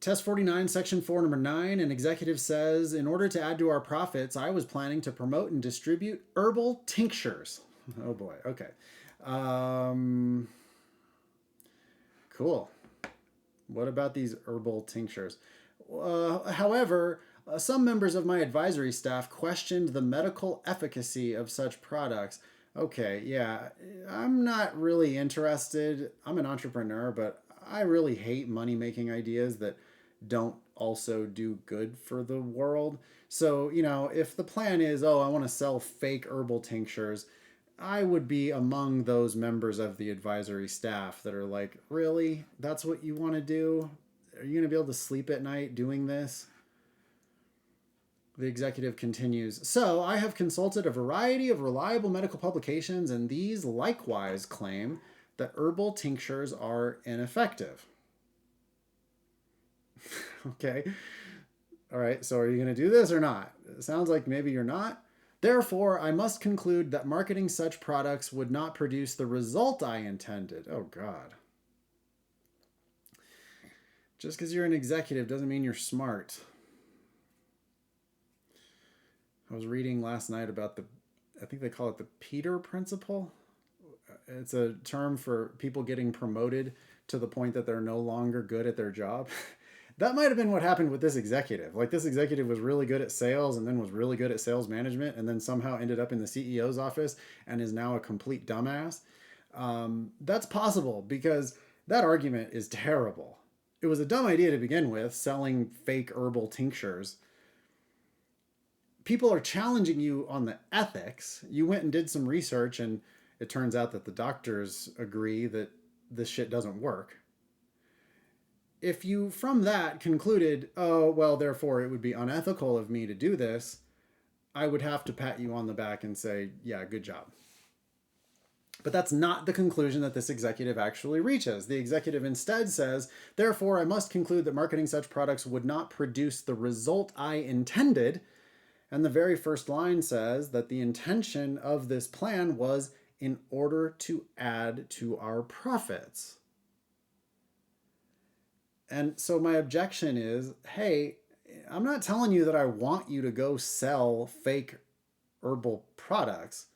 Test 49, section 4, number 9, an executive says, in order to add to our profits, I was planning to promote and distribute herbal tinctures. Oh boy, okay. Um, cool. What about these herbal tinctures? However, some members of my advisory staff questioned the medical efficacy of such products. Okay, yeah, I'm not really interested. I'm an entrepreneur, but I really hate money making ideas that don't also do good for the world. So, if the plan is, oh, I want to sell fake herbal tinctures, I would be among those members of the advisory staff that are like, really? That's what you want to do? Are you going to be able to sleep at night doing this? The executive continues, so I have consulted a variety of reliable medical publications, and these likewise claim that herbal tinctures are ineffective. Okay. All right. So are you going to do this or not? It sounds like maybe you're not. Therefore, I must conclude that marketing such products would not produce the result I intended. Oh, God. Just because you're an executive doesn't mean you're smart. I was reading last night about I think they call it the Peter Principle. It's a term for people getting promoted to the point that they're no longer good at their job. That might have been what happened with this executive. Like, this executive was really good at sales and then was really good at sales management and then somehow ended up in the CEO's office and is now a complete dumbass. That's possible because that argument is terrible. It was a dumb idea to begin with, selling fake herbal tinctures. People are challenging you on the ethics. You went and did some research, and it turns out that the doctors agree that this shit doesn't work. If you from that concluded, oh, well, therefore it would be unethical of me to do this, I would have to pat you on the back and say, yeah, good job. But that's not the conclusion that this executive actually reaches. The executive instead says, therefore, I must conclude that marketing such products would not produce the result I intended. And the very first line says that the intention of this plan was in order to add to our profits. And so my objection is, hey, I'm not telling you that I want you to go sell fake herbal products,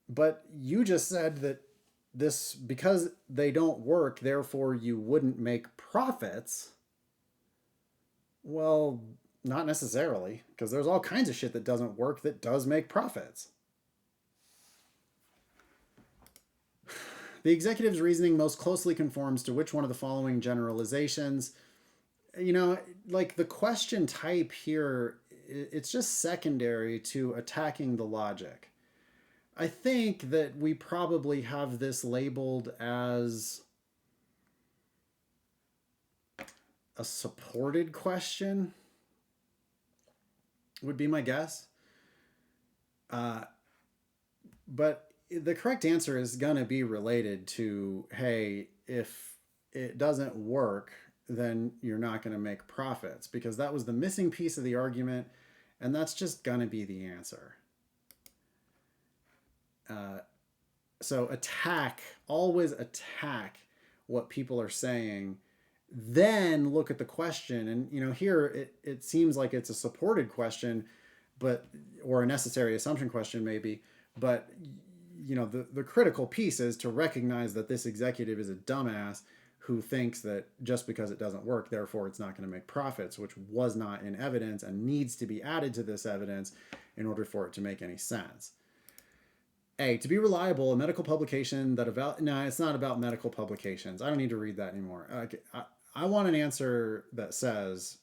but you just said that this, because they don't work, therefore you wouldn't make profits. Well, not necessarily, because there's all kinds of shit that doesn't work that does make profits. The executive's reasoning most closely conforms to which one of the following generalizations? Like the question type here, it's just secondary to attacking the logic. I think that we probably have this labeled as a supported question, would be my guess. But the correct answer is going to be related to, hey, if it doesn't work, then you're not going to make profits, because that was the missing piece of the argument, and that's just going to be the answer. So always attack what people are saying, then look at the question. And, here it seems like it's a supported question, or a necessary assumption question maybe, but the critical piece is to recognize that this executive is a dumbass who thinks that just because it doesn't work, therefore it's not going to make profits, which was not in evidence and needs to be added to this evidence in order for it to make any sense. A, to be reliable, a medical publication no, it's not about medical publications. I don't need to read that anymore. I want an answer that says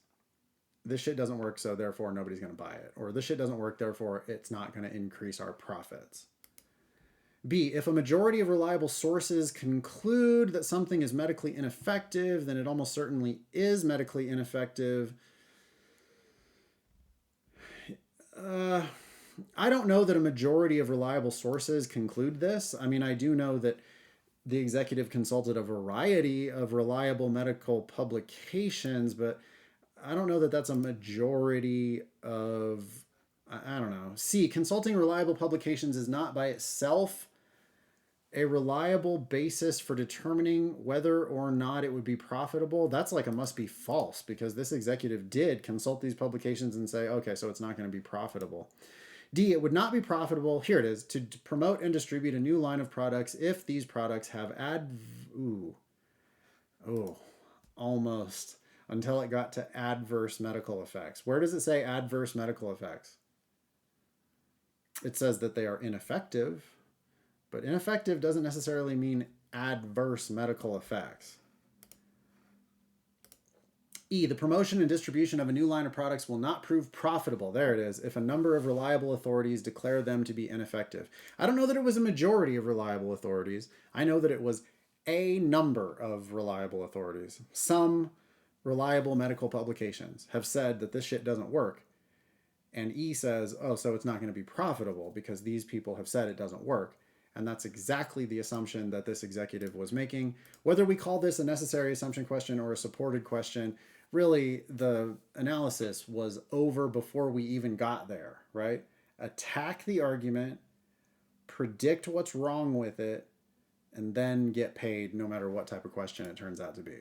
this shit doesn't work, so therefore nobody's going to buy it. Or this shit doesn't work, therefore it's not going to increase our profits. B, if a majority of reliable sources conclude that something is medically ineffective, then it almost certainly is medically ineffective. I don't know that a majority of reliable sources conclude this. I mean, I do know that the executive consulted a variety of reliable medical publications, but I don't know that that's a majority of, I don't know. C, consulting reliable publications is not by itself a reliable basis for determining whether or not it would be profitable. That's like a must be false, because this executive did consult these publications and say, okay, so it's not going to be profitable. D, it would not be profitable, here it is, to promote and distribute a new line of products if these products have almost, until it got to adverse medical effects. Where does it say adverse medical effects? It says that they are ineffective, but ineffective doesn't necessarily mean adverse medical effects. E, the promotion and distribution of a new line of products will not prove profitable, there it is, if a number of reliable authorities declare them to be ineffective. I don't know that it was a majority of reliable authorities. I know that it was a number of reliable authorities. Some reliable medical publications have said that this shit doesn't work. And E says, oh, so it's not going to be profitable because these people have said it doesn't work. And that's exactly the assumption that this executive was making. Whether we call this a necessary assumption question or a supported question, really the analysis was over before we even got there, right? Attack the argument, predict what's wrong with it, and then get paid no matter what type of question it turns out to be.